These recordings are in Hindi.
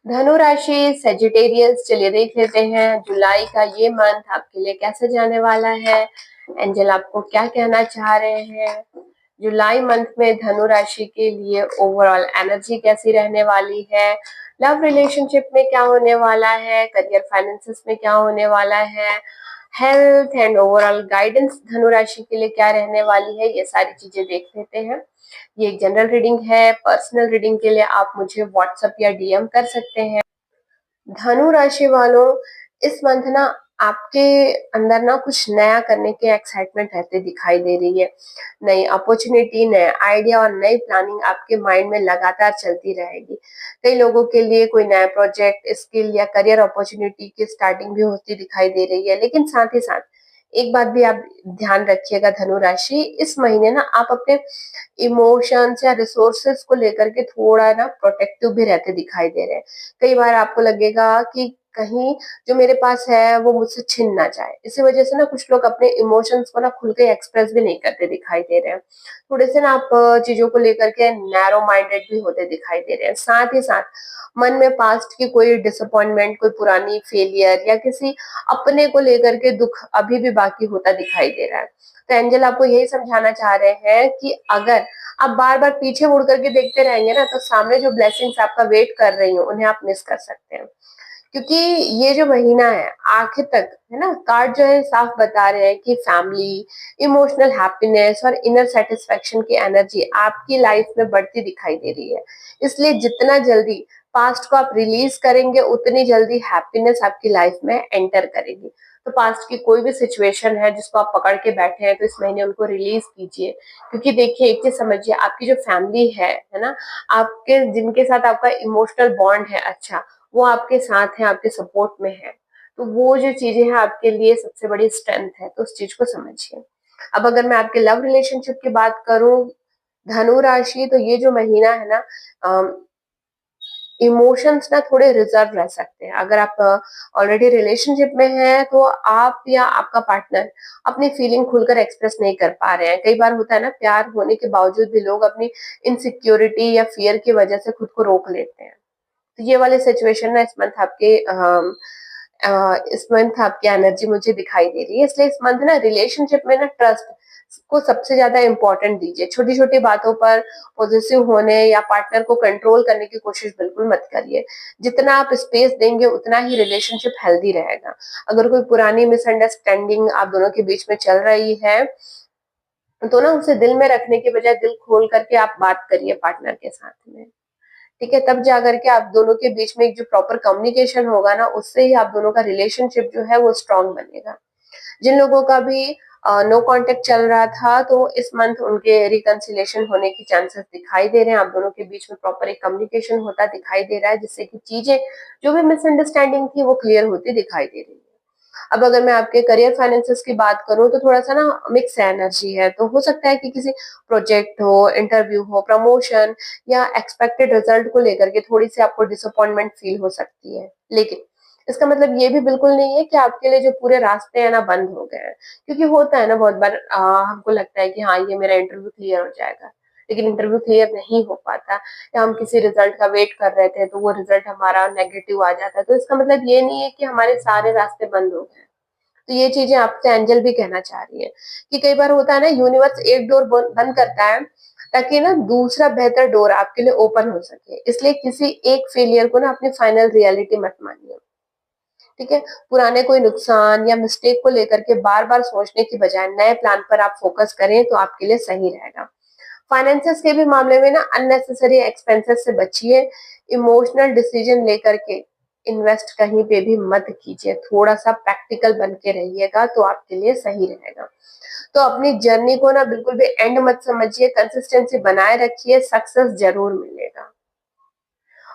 धनु राशि सेजिटेरियस, चलिए देख लेते हैं जुलाई का ये मंथ आपके लिए कैसे जाने वाला है। एंजल आपको क्या कहना चाह रहे हैं जुलाई मंथ में धनु राशि के लिए, ओवरऑल एनर्जी कैसी रहने वाली है, लव रिलेशनशिप में क्या होने वाला है, करियर फाइनेंसेस में क्या होने वाला है, हेल्थ एंड ओवरऑल गाइडेंस धनु राशि के लिए क्या रहने वाली है, ये सारी चीजें देख लेते हैं। ये एक जनरल रीडिंग है। पर्सनल रीडिंग के लिए आप मुझे व्हाट्सएप या डीएम कर सकते हैं। धनु राशि वालों, इस मंथ ना आपके अंदर ना कुछ नया करने की एक्साइटमेंट रहते दिखाई दे रही है। नई अपॉर्चुनिटी, नए आइडिया और नई प्लानिंग आपके माइंड में लगातार चलती रहेगी। कई लोगों के लिए कोई नया प्रोजेक्ट, स्किल या करियर अपॉर्चुनिटी की स्टार्टिंग भी होती दिखाई दे रही है। लेकिन साथ ही साथ एक बात भी आप ध्यान रखिएगा धनु राशि, इस महीने ना आप अपने इमोशंस या रिसोर्सेस को लेकर के थोड़ा ना प्रोटेक्टिव भी रहते दिखाई दे रहे हैं। कई बार आपको लगेगा कि कहीं जो मेरे पास है वो मुझसे छिन ना जाए। इसी वजह से ना कुछ लोग अपने इमोशंस को ना खुल के एक्सप्रेस भी नहीं करते दिखाई दे रहे हैं। थोड़े से ना आप चीजों को लेकर के नैरो माइंडेड भी होते दिखाई दे रहे हैं। साथ ही साथ मन में पास्ट की कोई डिसअपॉइंटमेंट, कोई पुरानी फेलियर या किसी अपने को लेकर के दुख अभी भी बाकी होता दिखाई दे रहा है। तो एंजल आपको यही समझाना चाह रहे हैं कि अगर आप बार बार पीछे मुड़ करके देखते रहेंगे ना, तो सामने जो ब्लेसिंग्स आपका वेट कर रही हो उन्हें आप मिस कर सकते हैं। क्योंकि ये जो महीना है आखिर तक, है ना, कार्ड जो है साफ बता रहे हैं कि फैमिली, इमोशनल हैप्पीनेस और इनर सेटिस्फेक्शन की एनर्जी आपकी लाइफ में बढ़ती दिखाई दे रही है। इसलिए जितना जल्दी पास्ट को आप रिलीज करेंगे उतनी जल्दी हैप्पीनेस आपकी लाइफ में एंटर करेगी। तो पास्ट की कोई भी सिचुएशन है जिसको आप पकड़ के बैठे हैं, तो इस महीने उनको रिलीज कीजिए। क्योंकि देखिए, एक चीज समझिए, आपकी जो फैमिली है ना, आपके जिनके साथ आपका इमोशनल बॉन्ड है अच्छा, वो आपके साथ है, आपके सपोर्ट में है। तो वो जो चीजें हैं आपके लिए सबसे बड़ी स्ट्रेंथ है, तो उस चीज को समझिए। अब अगर मैं आपके लव रिलेशनशिप की बात करूं धनु राशि, तो ये जो महीना है ना, इमोशंस ना थोड़े रिजर्व रह सकते हैं। अगर आप ऑलरेडी रिलेशनशिप में हैं तो आप या आपका पार्टनर अपनी फीलिंग खुलकर एक्सप्रेस नहीं कर पा रहे हैं। कई बार होता है ना, प्यार होने के बावजूद भी लोग अपनी इनसिक्योरिटी या फियर की वजह से खुद को रोक लेते हैं। तो ये वाले सिचुएशन ना इस मंथ आपकी एनर्जी मुझे दिखाई दे रही है। इसलिए इस मंथ ना रिलेशनशिप में ना ट्रस्ट को सबसे ज्यादा इंपॉर्टेंट दीजिए। छोटी छोटी बातों पर पॉजिटिव होने या पार्टनर को कंट्रोल करने की कोशिश बिल्कुल मत करिए। जितना आप स्पेस देंगे उतना ही रिलेशनशिप हेल्दी रहेगा। अगर कोई पुरानी मिसअंडरस्टैंडिंग आप दोनों के बीच में चल रही है, तो ना उसे दिल में रखने के बजाय दिल खोल करके आप बात करिए पार्टनर के साथ में। ठीक है, तब जा करके आप दोनों के बीच में एक जो प्रॉपर कम्युनिकेशन होगा ना, उससे ही आप दोनों का रिलेशनशिप जो है वो स्ट्रांग बनेगा। जिन लोगों का भी नो कांटेक्ट चल रहा था, तो इस मंथ उनके रिकंसिलेशन होने की चांसेस दिखाई दे रहे हैं। आप दोनों के बीच में प्रॉपर एक कम्युनिकेशन होता दिखाई दे रहा है, जिससे कि चीजें जो भी मिसअंडरस्टैंडिंग थी वो क्लियर होती दिखाई दे रही है। अब अगर मैं आपके करियर फाइनेंसेस की बात करूं, तो थोड़ा सा ना मिक्स एनर्जी है। तो हो सकता है कि किसी प्रोजेक्ट हो, इंटरव्यू हो, प्रमोशन या एक्सपेक्टेड रिजल्ट को लेकर के थोड़ी सी आपको डिसअपॉइंटमेंट फील हो सकती है। लेकिन इसका मतलब ये भी बिल्कुल नहीं है कि आपके लिए जो पूरे रास्ते हैं ना बंद हो गए हैं। क्योंकि होता है ना, बहुत बार हमको लगता है कि हाँ, ये मेरा इंटरव्यू क्लियर हो जाएगा, लेकिन इंटरव्यू क्लियर नहीं हो पाता, या हम किसी रिजल्ट का वेट कर रहे थे तो वो रिजल्ट हमारा नेगेटिव आ जाता है। तो इसका मतलब ये नहीं है कि हमारे सारे रास्ते बंद हो गए। तो ये चीजें आपसे एंजल भी कहना चाह रही है कि कई बार होता है ना, यूनिवर्स एक डोर बंद करता है ताकि ना दूसरा बेहतर डोर आपके लिए ओपन हो सके। इसलिए किसी एक फेलियर को ना अपनी फाइनल रियलिटी मत मानिए। ठीक है, पुराने कोई नुकसान या मिस्टेक को लेकर के बार बार सोचने की बजाय नए प्लान पर आप फोकस करें तो आपके लिए सही रहेगा। फाइनेंसेस के भी मामले में ना अननेसेसरी एक्सपेंसेस से बचिए। इमोशनल डिसीजन लेकर के इन्वेस्ट कहीं पे भी मत कीजिए। थोड़ा सा प्रैक्टिकल बन के रहिएगा तो आपके लिए सही रहेगा। तो अपनी जर्नी को ना बिल्कुल भी एंड मत समझिए, कंसिस्टेंसी बनाए रखिए, सक्सेस जरूर मिलेगा।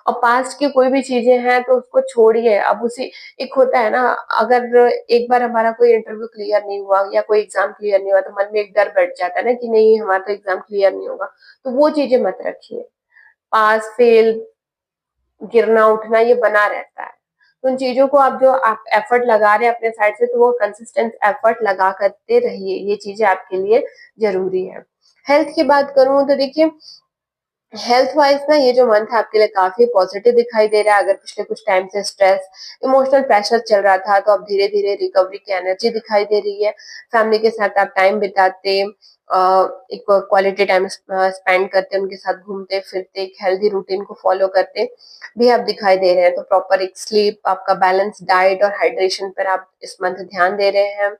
और पास्ट की कोई भी चीजें हैं तो उसको छोड़िए। अब उसी, एक होता है ना, अगर एक बार हमारा कोई इंटरव्यू क्लियर नहीं हुआ या कोई एग्जाम क्लियर नहीं हुआ, तो मन में एक डर बैठ जाता है ना कि नहीं, हमारा तो एग्जाम क्लियर नहीं होगा। तो वो चीजें मत रखिए। पास फेल, गिरना उठना ये बना रहता है। तो उन चीजों को आप, जो आप एफर्ट लगा रहे हैं अपने साइड से, तो वो कंसिस्टेंट एफर्ट लगा करते रहिए। ये चीजें आपके लिए जरूरी है। हेल्थ की बात करूं तो देखिए, हेल्थ वाइज ना ये जो मंथ है आपके लिए काफी पॉजिटिव दिखाई दे रहा है। अगर पिछले कुछ टाइम से स्ट्रेस, इमोशनल प्रेशर चल रहा था, तो अब धीरे धीरे रिकवरी की एनर्जी दिखाई दे रही है। फैमिली के साथ आप टाइम बिताते, एक क्वालिटी टाइम स्पेंड करते, उनके साथ घूमते फिरते, एक हेल्दी रूटीन को फॉलो करते भी आप दिखाई दे रहे हैं। तो प्रॉपर एक स्लीप, आपका बैलेंस डाइट और हाइड्रेशन पर आप इस मंथ ध्यान दे रहे हैं।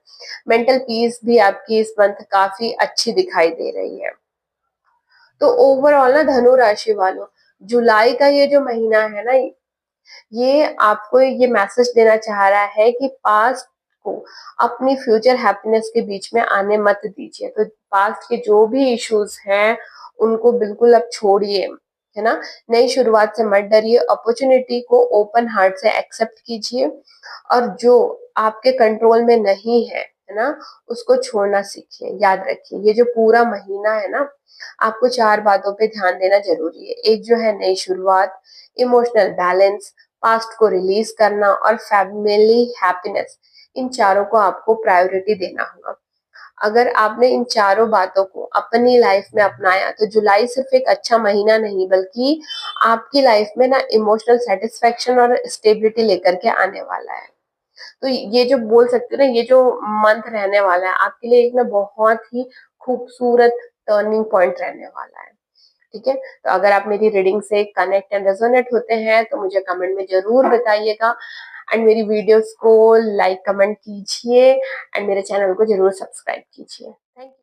मेंटल पीस भी आपकी इस मंथ काफी अच्छी दिखाई दे रही है। तो ओवरऑल ना धनु राशि वालों, जुलाई का ये जो महीना है ना, ये आपको ये मैसेज देना चाह रहा है कि पास्ट को अपनी फ्यूचर हैप्पीनेस के बीच में आने मत दीजिए। तो पास्ट के जो भी इश्यूज हैं उनको बिल्कुल अब छोड़िए, है ना। नई शुरुआत से मत डरिए, अपॉर्चुनिटी को ओपन हार्ट से एक्सेप्ट कीजिए, और जो आपके कंट्रोल में नहीं है ना, उसको छोड़ना सीखिए। याद रखिए ये जो पूरा महीना है ना, आपको 4 बातों पे ध्यान देना ज़रूरी है। एक जो है नई शुरुआत, इमोशनल बैलेंस, पास्ट को रिलीज़ करना और फैमिली हैप्पीनेस। इन चारों को आपको प्रायोरिटी देना होगा। अगर आपने इन चारों बातों को अपनी लाइफ में अपनाया, तो जुलाई सिर्फ एक अच्छा महीना नहीं, बल्कि आपकी लाइफ में ना इमोशनल सैटिस्फैक्शन और स्टेबिलिटी लेकर के आने वाला है। तो ये जो बोल सकते हो ना, ये जो मंथ रहने वाला है आपके लिए एक ना बहुत ही खूबसूरत टर्निंग पॉइंट रहने वाला है। ठीक है, तो अगर आप मेरी रीडिंग से कनेक्ट एंड रेजोनेट होते हैं तो मुझे कमेंट में जरूर बताइएगा, एंड मेरी वीडियोस को लाइक कमेंट कीजिए, एंड मेरे चैनल को जरूर सब्सक्राइब कीजिए। Thank you.